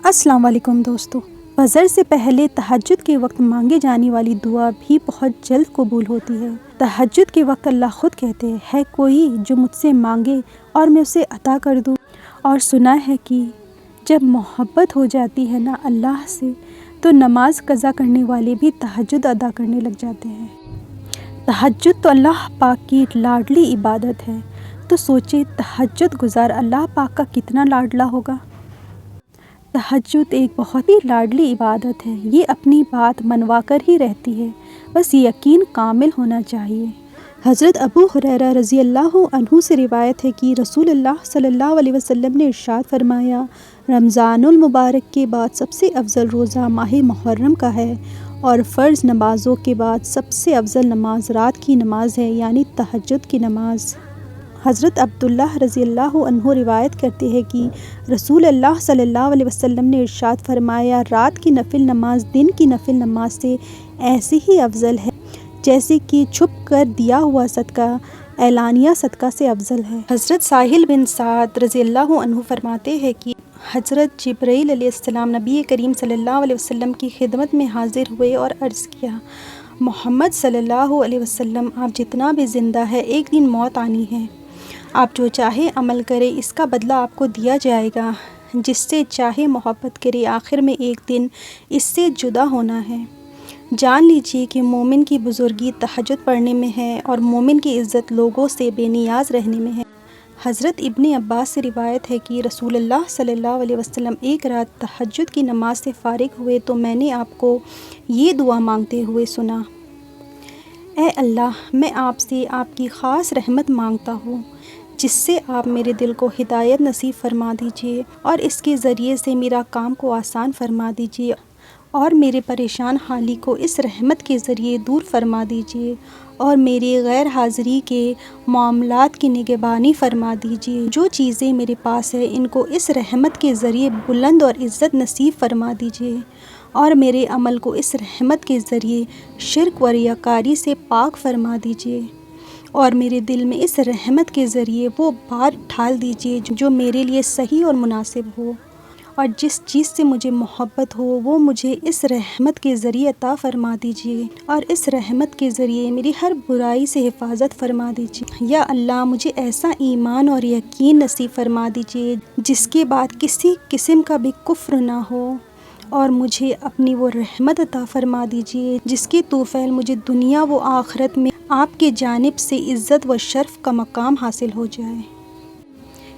السلام علیکم دوستو، فجر سے پہلے تہجد کے وقت مانگے جانے والی دعا بھی بہت جلد قبول ہوتی ہے۔ تہجد کے وقت اللہ خود کہتے ہیں، ہے کوئی جو مجھ سے مانگے اور میں اسے عطا کر دوں۔ اور سنا ہے کہ جب محبت ہو جاتی ہے نا اللہ سے، تو نماز قضا کرنے والے بھی تہجد ادا کرنے لگ جاتے ہیں۔ تہجد تو اللہ پاک کی لاڈلی عبادت ہے، تو سوچے تہجد گزار اللہ پاک کا کتنا لاڈلا ہوگا۔ تہجد ایک بہت ہی لاڈلی عبادت ہے، یہ اپنی بات منوا کر ہی رہتی ہے، بس یقین کامل ہونا چاہیے۔ حضرت ابو ہریرہ رضی اللہ عنہ سے روایت ہے کہ رسول اللہ صلی اللہ علیہ وسلم نے ارشاد فرمایا، رمضان المبارک کے بعد سب سے افضل روزہ ماہ محرم کا ہے، اور فرض نمازوں کے بعد سب سے افضل نماز رات کی نماز ہے، یعنی تہجد کی نماز۔ حضرت عبداللہ رضی اللہ عنہ روایت کرتے ہیں کہ رسول اللہ صلی اللہ علیہ وسلم نے ارشاد فرمایا، رات کی نفل نماز دن کی نفل نماز سے ایسی ہی افضل ہے جیسے کہ چھپ کر دیا ہوا صدقہ اعلانیہ صدقہ سے افضل ہے۔ حضرت ساحل بن سعد رضی اللہ عنہ فرماتے ہیں کہ حضرت جبرائیل علیہ السلام نبی کریم صلی اللہ علیہ وسلم کی خدمت میں حاضر ہوئے اور عرض کیا، محمد صلی اللہ علیہ وسلم، آپ جتنا بھی زندہ ہے ایک دن موت آنی ہے، آپ جو چاہے عمل کرے اس کا بدلہ آپ کو دیا جائے گا، جس سے چاہے محبت کرے آخر میں ایک دن اس سے جدا ہونا ہے۔ جان لیجیے کہ مومن کی بزرگی تہجد پڑھنے میں ہے، اور مومن کی عزت لوگوں سے بے نیاز رہنے میں ہے۔ حضرت ابن عباس سے روایت ہے کہ رسول اللہ صلی اللہ علیہ وسلم ایک رات تہجد کی نماز سے فارغ ہوئے تو میں نے آپ کو یہ دعا مانگتے ہوئے سنا، اے اللہ، میں آپ سے آپ کی خاص رحمت مانگتا ہوں، جس سے آپ میرے دل کو ہدایت نصیب فرما دیجیے، اور اس کے ذریعے سے میرا کام کو آسان فرما دیجیے، اور میرے پریشان حالی کو اس رحمت کے ذریعے دور فرما دیجیے، اور میری غیر حاضری کے معاملات کی نگہبانی فرما دیجیے۔ جو چیزیں میرے پاس ہیں ان کو اس رحمت کے ذریعے بلند اور عزت نصیب فرما دیجیے، اور میرے عمل کو اس رحمت کے ذریعے شرک و ریاکاری سے پاک فرما دیجیے، اور میرے دل میں اس رحمت کے ذریعے وہ بات ڈھال دیجیے جو میرے لیے صحیح اور مناسب ہو، اور جس چیز سے مجھے محبت ہو وہ مجھے اس رحمت کے ذریعے عطا فرما دیجیے، اور اس رحمت کے ذریعے میری ہر برائی سے حفاظت فرما دیجیے۔ یا اللہ، مجھے ایسا ایمان اور یقین نصیب فرما دیجیے جس کے بعد کسی قسم کا بھی کفر نہ ہو، اور مجھے اپنی وہ رحمت عطا فرما دیجیے جس کے طوفیل مجھے دنیا و آخرت میں آپ کی جانب سے عزت و شرف کا مقام حاصل ہو جائے۔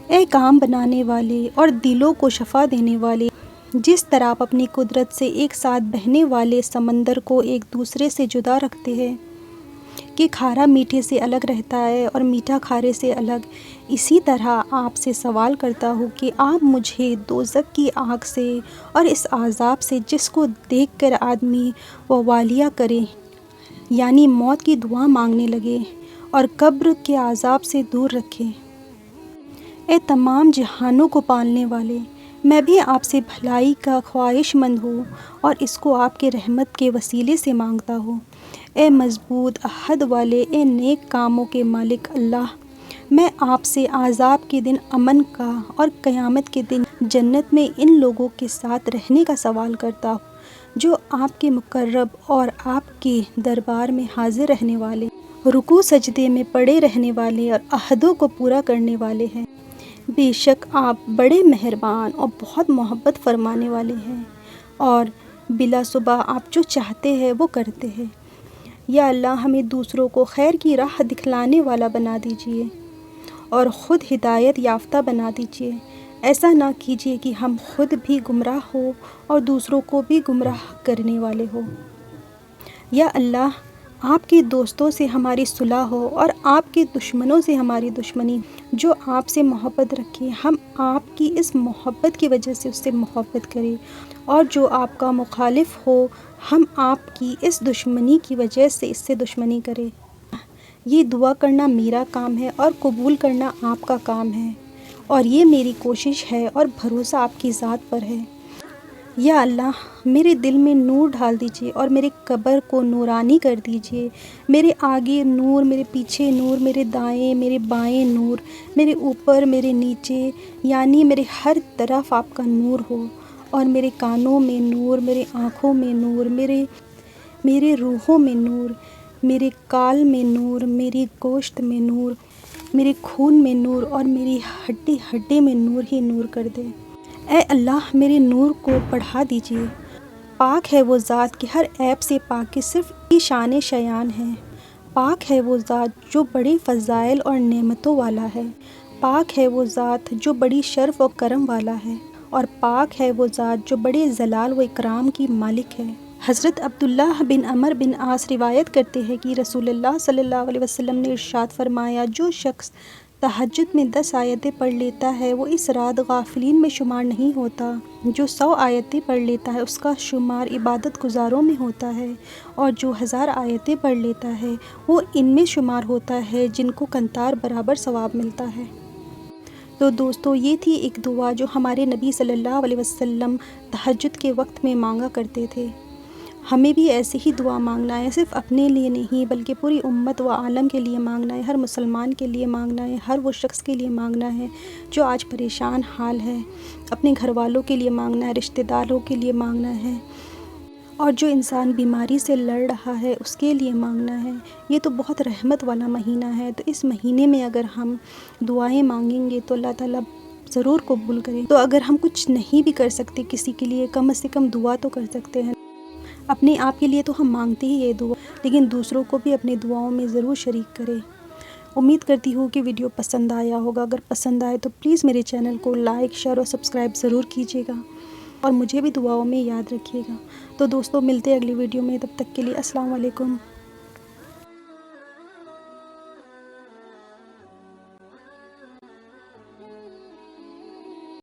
اے کام بنانے والے اور دلوں کو شفا دینے والے، جس طرح آپ اپنی قدرت سے ایک ساتھ بہنے والے سمندر کو ایک دوسرے سے جدا رکھتے ہیں کہ کھارا میٹھے سے الگ رہتا ہے اور میٹھا کھارے سے الگ، اسی طرح آپ سے سوال کرتا ہوں کہ آپ مجھے دوزخ کی آگ سے اور اس عذاب سے جس کو دیکھ کر آدمی ووالیہ کرے، یعنی موت کی دعا مانگنے لگے، اور قبر کے عذاب سے دور رکھے۔ اے تمام جہانوں کو پالنے والے، میں بھی آپ سے بھلائی کا خواہش مند ہوں، اور اس کو آپ کے رحمت کے وسیلے سے مانگتا ہوں۔ اے مضبوط عہد والے، اے نیک کاموں کے مالک اللہ، میں آپ سے عذاب کے دن امن کا اور قیامت کے دن جنت میں ان لوگوں کے ساتھ رہنے کا سوال کرتا ہوں جو آپ کے مقرب اور آپ کے دربار میں حاضر رہنے والے، رکوع سجدے میں پڑے رہنے والے اور عہدوں کو پورا کرنے والے ہیں۔ بے شک آپ بڑے مہربان اور بہت محبت فرمانے والے ہیں، اور بلا صبح آپ جو چاہتے ہیں وہ کرتے ہیں۔ یا اللہ، ہمیں دوسروں کو خیر کی راہ دکھلانے والا بنا دیجیے، اور خود ہدایت یافتہ بنا دیجیے۔ ایسا نہ کیجیے کہ ہم خود بھی گمراہ ہوں اور دوسروں کو بھی گمراہ کرنے والے ہوں۔ یا اللہ، آپ کے دوستوں سے ہماری صلح ہو اور آپ کے دشمنوں سے ہماری دشمنی۔ جو آپ سے محبت رکھے ہم آپ کی اس محبت کی وجہ سے اس سے محبت کریں، اور جو آپ کا مخالف ہو ہم آپ کی اس دشمنی کی وجہ سے اس سے دشمنی کریں۔ یہ دعا کرنا میرا کام ہے اور قبول کرنا آپ کا کام ہے، اور یہ میری کوشش ہے اور بھروسہ آپ کی ذات پر ہے۔ یا اللہ، میرے دل میں نور ڈال دیجیے اور میرے قبر کو نورانی کر دیجیے۔ میرے آگے نور، میرے پیچھے نور، میرے دائیں میرے بائیں نور، میرے اوپر میرے نیچے، یعنی میرے ہر طرف آپ کا نور ہو، اور میرے کانوں میں نور، میرے آنکھوں میں نور، میرے روحوں میں نور، میرے کال میں نور، میری گوشت میں نور، میرے خون میں نور اور میری ہڈی ہڈی میں نور ہی نور کر دے۔ اے اللہ میرے نور کو بڑھا دیجیے۔ پاک ہے وہ ذات کہ ہر عیب سے پاک کہ صرف کی شان شایان ہے۔ پاک ہے وہ ذات جو بڑے فضائل اور نعمتوں والا ہے۔ پاک ہے وہ ذات جو بڑی شرف و کرم والا ہے، اور پاک ہے وہ ذات جو بڑے جلال و اکرام کی مالک ہے۔ حضرت عبداللہ بن عمر بن عاص روایت کرتے ہیں کہ رسول اللہ صلی اللہ علیہ وسلم نے ارشاد فرمایا، جو شخص تہجد میں 10 آیتیں پڑھ لیتا ہے وہ اس رات غافلین میں شمار نہیں ہوتا۔ جو 100 آیتیں پڑھ لیتا ہے اس کا شمار عبادت گزاروں میں ہوتا ہے، اور جو 1000 آیتیں پڑھ لیتا ہے وہ ان میں شمار ہوتا ہے جن کو قنطار برابر ثواب ملتا ہے۔ تو دوستو یہ تھی ایک دعا جو ہمارے نبی صلی اللہ علیہ وسلم تہجد کے وقت میں مانگا کرتے تھے۔ ہمیں بھی ایسے ہی دعا مانگنا ہے، صرف اپنے لیے نہیں بلکہ پوری امت و عالم کے لیے مانگنا ہے، ہر مسلمان کے لیے مانگنا ہے، ہر وہ شخص کے لیے مانگنا ہے جو آج پریشان حال ہے، اپنے گھر والوں کے لیے مانگنا ہے، رشتہ داروں کے لیے مانگنا ہے، اور جو انسان بیماری سے لڑ رہا ہے اس کے لیے مانگنا ہے۔ یہ تو بہت رحمت والا مہینہ ہے، تو اس مہینے میں اگر ہم دعائیں مانگیں گے تو اللہ تعالیٰ ضرور قبول کریں۔ تو اگر ہم کچھ نہیں بھی کر سکتے کسی کے لیے، کم سے کم دعا تو کر سکتے ہیں۔ اپنے آپ کے لیے تو ہم مانگتے ہی یہ دعا، لیکن دوسروں کو بھی اپنی دعاؤں میں ضرور شریک کریں۔ امید کرتی ہوں کہ ویڈیو پسند آیا ہوگا۔ اگر پسند آئے تو پلیز میرے چینل کو لائک، شیئر اور سبسکرائب ضرور کیجیے گا، اور مجھے بھی دعاؤں میں یاد رکھیے گا۔ تو دوستو ملتے ہیں اگلی ویڈیو میں، تب تک کے لیے السلام علیکم۔